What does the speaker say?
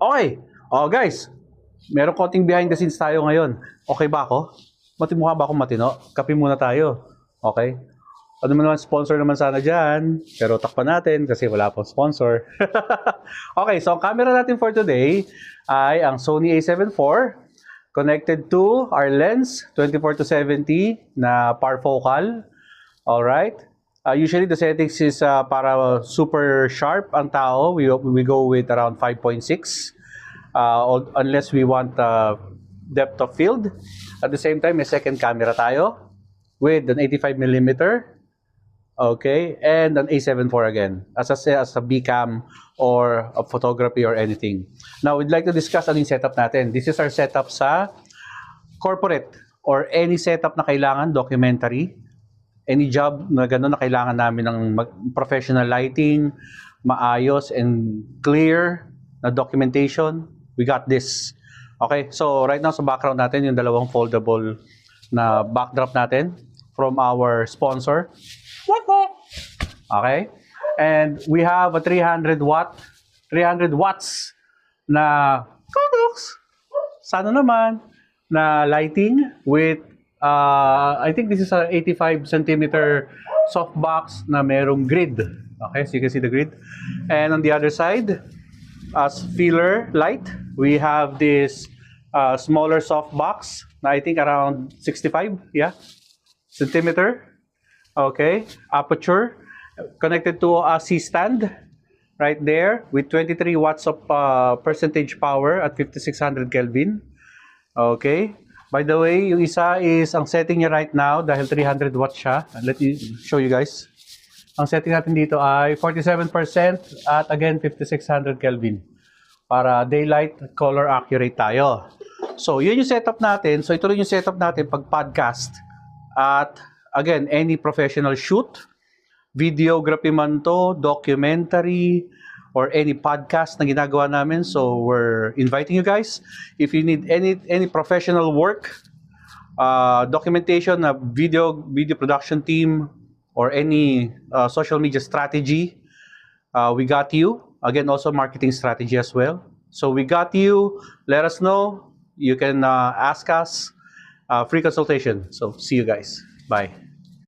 Okay. Oh, guys. Meron konting behind the scenes tayo ngayon. Okay ba ako? Mukha ba akong matino? Kape muna tayo. Okay? Ano naman sponsor naman sana dyan. Pero takpan natin kasi wala pong sponsor. Okay, so ang camera natin for today ay ang Sony a7 IV connected to our lens 24-70 na parfocal. Alright? Usually the settings is para super sharp ang tao. We go with around 5.6 unless we want depth of field. At the same time, may second camera tayo with an 85mm. Okay, and an a7 IV again as a B cam or a photography or anything. Now, we'd like to discuss ano yung setup natin. This is our setup sa corporate or any setup na kailangan, documentary, any job na gano'n na kailangan namin ng professional lighting, maayos and clear na documentation. We got this. Okay, so right now sa background natin yung dalawang foldable na backdrop natin from our sponsor. Okay? And we have a 300 watts na sana naman na lighting with I think this is a 85 centimeter softbox na merong grid. Okay, so you can see the grid. And on the other side, as filler light, we have this smaller softbox na I think around 65 centimeter. Okay, aperture connected to a C-stand right there with 23 watts of percentage power at 5600 Kelvin. Okay, by the way, yung isa is ang setting niya right now dahil 300 watts siya. Let me show you guys. Ang setting natin dito ay 47% at again 5600 Kelvin para daylight color accurate tayo. So, yun yung setup natin. So, ito rin yung setup natin pag podcast at again, any professional shoot, videography man to, documentary, or any podcast na ginagawa namin. So, we're inviting you guys. If you need any professional work, documentation, video production team, or any social media strategy, we got you. Again, also marketing strategy as well. So, we got you. Let us know. You can ask us. Free consultation. So, see you guys. Bye.